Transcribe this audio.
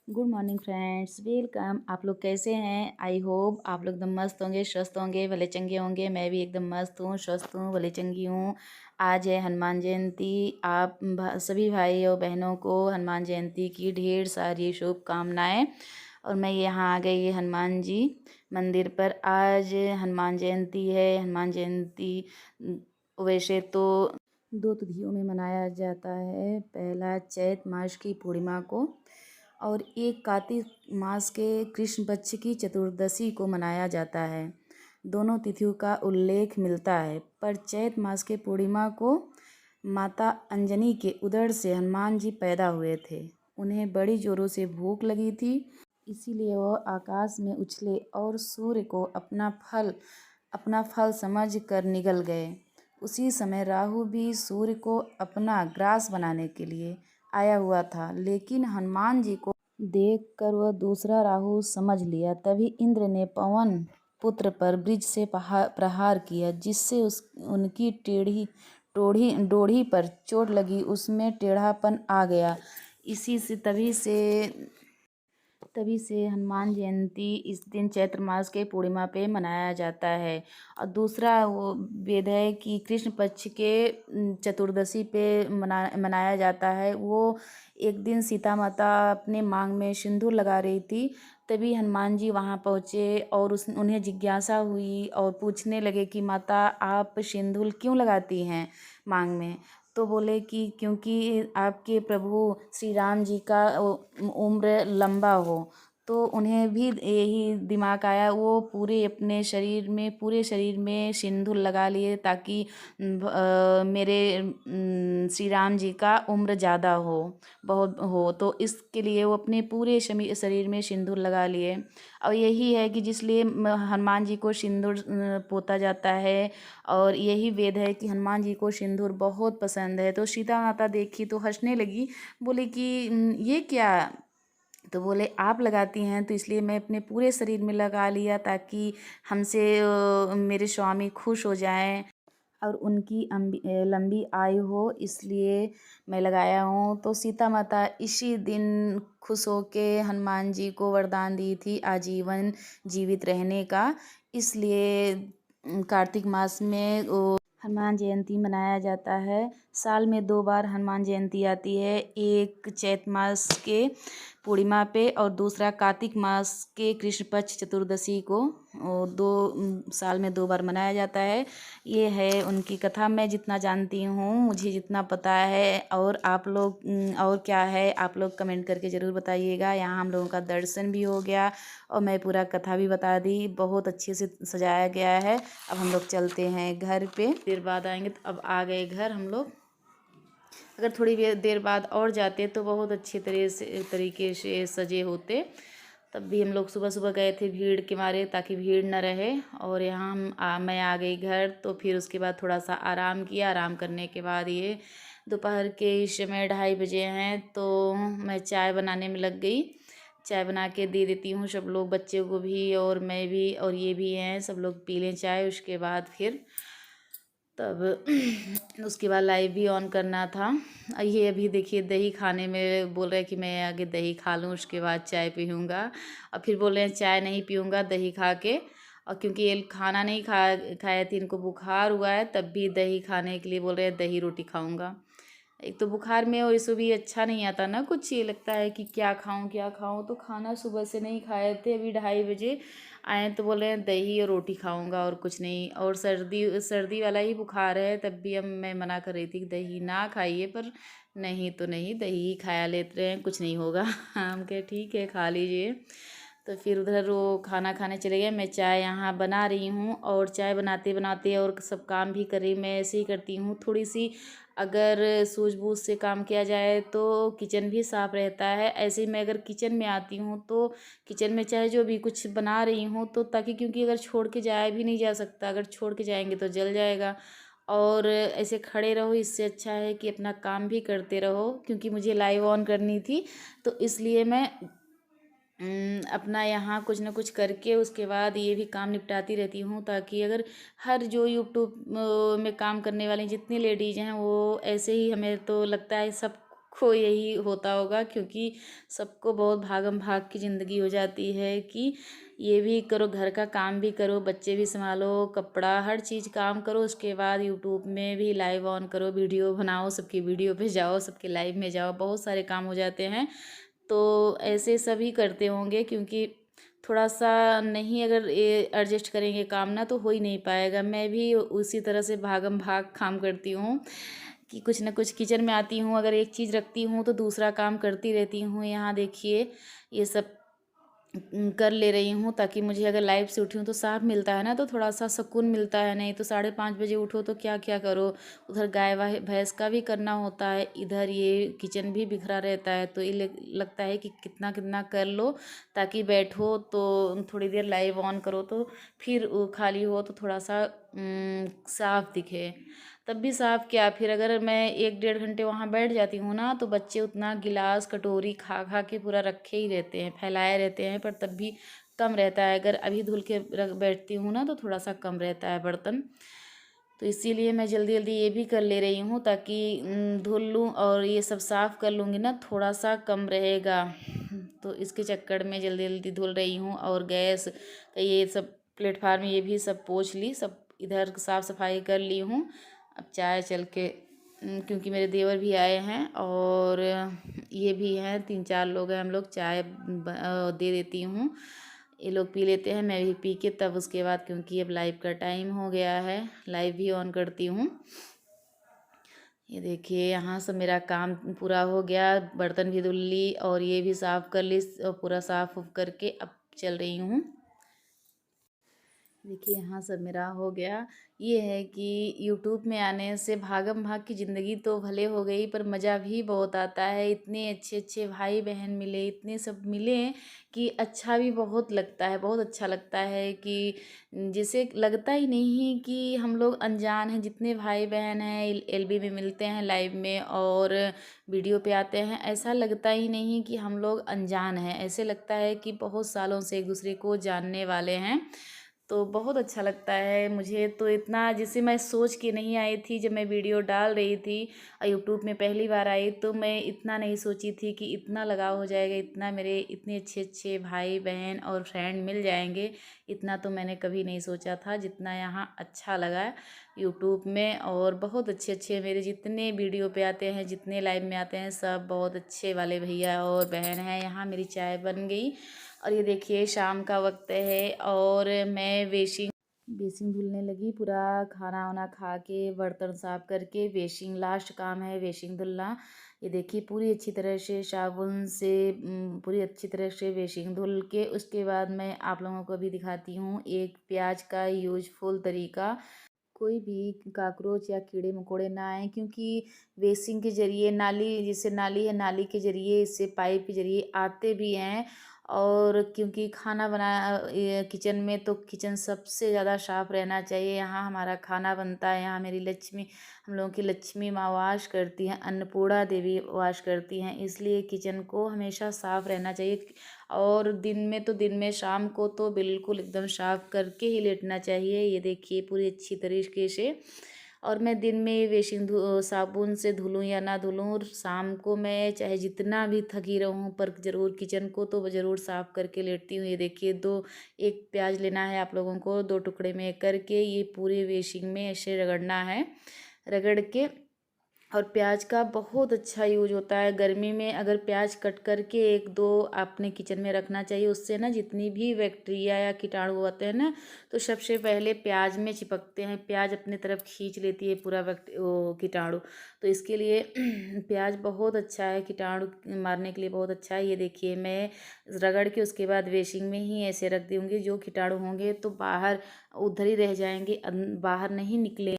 Good morning friends, welcome. आप लोग कैसे हैं? आई होप आप लोग एकदम मस्त होंगे, स्वस्थ होंगे, भले चंगे होंगे। मैं भी एकदम मस्त हूँ, स्वस्थ हूँ, भले चंगी हूँ। आज है हनुमान जयंती। आप सभी भाई और बहनों को हनुमान जयंती की ढेर सारी शुभकामनाएं। और मैं यहाँ आ गई हनुमान जी मंदिर पर। आज हनुमान जयंती है। हनुमान जयंती वैसे तो दो तिथियों में मनाया जाता है। पहला चैत मास की पूर्णिमा को और एक कार्तिक मास के कृष्ण पक्ष की चतुर्दशी को मनाया जाता है। दोनों तिथियों का उल्लेख मिलता है, पर चैत मास के पूर्णिमा को माता अंजनी के उदर से हनुमान जी पैदा हुए थे। उन्हें बड़ी जोरों से भूख लगी थी, इसीलिए वह आकाश में उछले और सूर्य को अपना फल समझ कर निगल गए। उसी समय राहु भी सूर्य को अपना ग्रास बनाने के लिए आया हुआ था, लेकिन हनुमान जी को देखकर वह दूसरा राहु समझ लिया। तभी इंद्र ने पवन पुत्र पर वज्र से प्रहार किया, जिससे उनकी डोरी पर चोट लगी, उसमें टेढ़ापन आ गया। इसी से तभी से हनुमान जयंती इस दिन चैत्र मास के पूर्णिमा पे मनाया जाता है। और दूसरा वो वेद है कि कृष्ण पक्ष के चतुर्दशी पे मनाया जाता है। वो एक दिन सीता माता अपने मांग में सिंदूर लगा रही थी, तभी हनुमान जी वहाँ पहुँचे और उन्हें जिज्ञासा हुई और पूछने लगे कि माता, आप सिंदूर क्यों लगाती हैं मांग में? तो बोले कि क्योंकि आपके प्रभु श्री राम जी का उम्र लंबा हो। तो उन्हें भी यही दिमाग आया, वो पूरे शरीर में सिंदूर लगा लिए ताकि मेरे श्री राम जी का उम्र ज़्यादा हो, बहुत हो। तो इसके लिए वो अपने पूरे शरीर में सिंदूर लगा लिए। और यही है कि जिसलिए हनुमान जी को सिंदूर पोता जाता है। और यही वेद है कि हनुमान जी को सिंदूर बहुत पसंद है। तो सीता माता देखी तो हंसने लगी, बोले कि ये क्या? तो बोले आप लगाती हैं तो इसलिए मैं अपने पूरे शरीर में लगा लिया ताकि हमसे मेरे स्वामी खुश हो जाएं और उनकी लंबी आयु हो, इसलिए मैं लगाया हूँ। तो सीता माता इसी दिन खुश होके हनुमान जी को वरदान दी थी आजीवन जीवित रहने का। इसलिए कार्तिक मास में हनुमान जयंती मनाया जाता है। साल में 2 बार हनुमान जयंती आती है, एक चैत मास के पूर्णिमा पे और दूसरा कार्तिक मास के कृष्ण पक्ष चतुर्दशी को। और साल में 2 बार मनाया जाता है। ये है उनकी कथा। मैं जितना जानती हूँ, मुझे जितना पता है। और आप लोग और क्या है, आप लोग कमेंट करके ज़रूर बताइएगा। यहाँ हम लोगों का दर्शन भी हो गया और मैं पूरा कथा भी बता दी। बहुत अच्छे से सजाया गया है। अब हम लोग चलते हैं घर पे, देर बाद आएंगे। तो अब आ गए घर हम लोग। अगर थोड़ी देर बाद और जाते तो बहुत अच्छे तरीके से सजे होते। तब भी हम लोग सुबह सुबह गए थे भीड़ के मारे, ताकि भीड़ न रहे। और यहाँ मैं आ गई घर। तो फिर उसके बाद थोड़ा सा आराम किया। आराम करने के बाद ये दोपहर के इस समय 2:30 बजे हैं, तो मैं चाय बनाने में लग गई। चाय बना के दे देती हूँ सब लोग, बच्चे को भी और मैं भी और ये भी हैं, सब लोग पी लें चाय। उसके बाद फिर तब उसके बाद लाइव भी ऑन करना था। ये अभी देखिए दही खाने में बोल रहे कि मैं आगे दही खा लूँ, उसके बाद चाय पीऊँगा। और फिर बोल रहे हैं चाय नहीं पीऊँगा दही खा के। और क्योंकि ये खाना नहीं खाए थे, इनको बुखार हुआ है, तब भी दही खाने के लिए बोल रहे हैं दही रोटी खाऊँगा। एक तो बुखार में और इसको भी अच्छा नहीं आता ना, कुछ ये लगता है कि क्या खाऊं क्या खाऊं। तो खाना सुबह से नहीं खाए थे, अभी 2:30 बजे आए तो बोले हैं दही और रोटी खाऊंगा और कुछ नहीं। और सर्दी वाला ही बुखार है, तब भी हम मैं मना कर रही थी कि दही ना खाइए, पर नहीं तो नहीं, दही ही खाया लेते हैं, कुछ नहीं होगा। हम कहे ठीक है खा लीजिए। तो फिर उधर वो खाना खाने चले गए। मैं चाय यहाँ बना रही हूँ और चाय बनाते बनाते और सब काम भी कर रही। मैं ऐसे ही करती हूँ, थोड़ी सी अगर सूझबूझ से काम किया जाए तो किचन भी साफ़ रहता है। ऐसे ही मैं अगर किचन में आती हूँ तो किचन में चाहे जो भी कुछ बना रही हूँ, तो ताकि क्योंकि अगर छोड़ के जाया भी नहीं जा सकता, अगर छोड़ के जाएंगे तो जल जाएगा। और ऐसे खड़े रहो, इससे अच्छा है कि अपना काम भी करते रहो। क्योंकि मुझे लाइव ऑन करनी थी, तो इसलिए मैं अपना यहाँ कुछ ना कुछ करके उसके बाद ये भी काम निपटाती रहती हूँ, ताकि अगर हर जो यूट्यूब में काम करने वाली जितनी लेडीज़ हैं, वो ऐसे ही हमें तो लगता है सब सबको यही होता होगा, क्योंकि सबको बहुत भागम भाग की ज़िंदगी हो जाती है कि ये भी करो, घर का काम भी करो, बच्चे भी संभालो, कपड़ा हर चीज़ काम करो, उसके बाद यूट्यूब में भी लाइव ऑन करो, वीडियो बनाओ, सबकी वीडियो पे जाओ, सबके लाइव में जाओ, बहुत सारे काम हो जाते हैं। तो ऐसे सभी करते होंगे, क्योंकि थोड़ा सा नहीं अगर ये एडजस्ट करेंगे काम ना तो हो ही नहीं पाएगा। मैं भी उसी तरह से भागम भाग काम करती हूँ कि कुछ ना कुछ किचन में आती हूँ, अगर एक चीज़ रखती हूँ तो दूसरा काम करती रहती हूँ। यहाँ देखिए ये सब कर ले रही हूँ, ताकि मुझे अगर लाइव से उठी हूँ तो साफ मिलता है ना, तो थोड़ा सा सुकून मिलता है। नहीं तो 5:30 बजे उठो तो क्या क्या करो, उधर गाय वाय भैंस का भी करना होता है, इधर ये किचन भी बिखरा रहता है। तो ये लगता है कि कितना कितना कर लो, ताकि बैठो तो थोड़ी देर लाइव ऑन करो तो फिर खाली हो तो थोड़ा सा साफ दिखे। तब भी साफ क्या, फिर अगर मैं 1 डेढ़ घंटे वहाँ बैठ जाती हूँ ना, तो बच्चे उतना गिलास कटोरी खा खा के पूरा रखे ही रहते हैं, फैलाए रहते हैं, पर तब भी कम रहता है। अगर अभी धुल के रख बैठती हूँ ना तो थोड़ा सा कम रहता है बर्तन। तो इसीलिए मैं जल्दी जल्दी ये भी कर ले रही हूँ, ताकि धुल लूँ और ये सब साफ़ कर लूँगी ना, थोड़ा सा कम रहेगा। तो इसके चक्कर में जल्दी जल्दी धुल रही हूँ। और गैस का ये सब प्लेटफार्म ये भी सब पोंछ ली, सब इधर साफ़ सफाई कर ली हूँ। अब चाय चल के क्योंकि मेरे देवर भी आए हैं और ये भी हैं, 3 4 लोग हैं हम लोग, चाय दे देती हूँ, ये लोग पी लेते हैं, मैं भी पी के तब उसके बाद, क्योंकि अब लाइव का टाइम हो गया है, लाइव भी ऑन करती हूँ। ये देखिए यहाँ से मेरा काम पूरा हो गया, बर्तन भी धुल ली और ये भी साफ़ कर ली, और पूरा साफ़ उफ करके अब चल रही हूँ। देखिए यहाँ सब मेरा हो गया। ये है कि यूट्यूब में आने से भागम भाग की ज़िंदगी तो भले हो गई, पर मज़ा भी बहुत आता है। इतने अच्छे अच्छे भाई बहन मिले, इतने सब मिले कि अच्छा भी बहुत लगता है, बहुत अच्छा लगता है कि जैसे लगता ही नहीं कि हम लोग अनजान हैं। जितने भाई बहन हैं एलबी में मिलते हैं, लाइव में और वीडियो पे आते हैं, ऐसा लगता ही नहीं कि हम लोग अनजान हैं, ऐसे लगता है कि बहुत सालों से एक दूसरे को जानने वाले हैं। तो बहुत अच्छा लगता है मुझे तो, इतना जिसे मैं सोच के नहीं आई थी। जब मैं वीडियो डाल रही थी यूट्यूब में पहली बार आई, तो मैं इतना नहीं सोची थी कि इतना लगाव हो जाएगा, इतना मेरे इतने अच्छे अच्छे भाई बहन और फ्रेंड मिल जाएंगे। इतना तो मैंने कभी नहीं सोचा था, जितना यहाँ अच्छा लगा यूट्यूब में। और बहुत अच्छे अच्छे मेरे जितने वीडियो पे आते हैं, जितने लाइव में आते हैं, सब बहुत अच्छे वाले भैया और बहन हैं। यहाँ मेरी चाय बन गई और ये देखिए शाम का वक्त है और मैं बेसिंग बेसिंग धुलने लगी। पूरा खाना वाना खा के बर्तन साफ करके बेसिंग लास्ट काम है, बेसिंग धुलना। ये देखिए पूरी अच्छी तरह से साबुन से पूरी अच्छी तरह से बेसिंग धुल के, उसके बाद मैं आप लोगों को भी दिखाती हूँ एक प्याज का यूजफुल तरीका। कोई भी कॉकरोच या कीड़े मकोड़े ना आए, क्योंकि बेसिंग के ज़रिए नाली, जैसे नाली है, नाली के ज़रिए इससे पाइप के ज़रिए आते भी हैं। और क्योंकि खाना बनाया ये किचन में, तो किचन सबसे ज़्यादा साफ़ रहना चाहिए। यहाँ हमारा खाना बनता है, यहाँ मेरी लक्ष्मी, हम लोगों की लक्ष्मी माँ वास करती हैं, अन्नपूर्णा देवी वास करती हैं, इसलिए किचन को हमेशा साफ़ रहना चाहिए। और दिन में तो दिन में, शाम को तो बिल्कुल एकदम साफ़ करके ही लेटना चाहिए। ये देखिए पूरी अच्छी तरीके से। और मैं दिन में बेसिंग साबुन से धुलूँ या ना धुलूँ, शाम को मैं चाहे जितना भी थकी रहूँ, पर ज़रूर किचन को तो ज़रूर साफ़ करके लेटती हूँ। ये देखिए एक प्याज लेना है आप लोगों को, 2 टुकड़े में करके ये पूरे बेसिंग में ऐसे रगड़ना है, रगड़ के। और प्याज का बहुत अच्छा यूज होता है गर्मी में। अगर प्याज कट करके 1 2 अपने किचन में रखना चाहिए, उससे ना जितनी भी बैक्टीरिया या कीटाणु होते हैं ना, तो सबसे पहले प्याज में चिपकते हैं। प्याज अपनी तरफ खींच लेती है पूरा वो कीटाणु। तो इसके लिए प्याज बहुत अच्छा है, कीटाणु मारने के लिए बहुत अच्छा है। ये देखिए मैं रगड़ के उसके बाद बेसिंग में ही ऐसे रख दूँगी, जो कीटाणु होंगे तो बाहर उधर ही रह जाएंगे, बाहर नहीं निकले।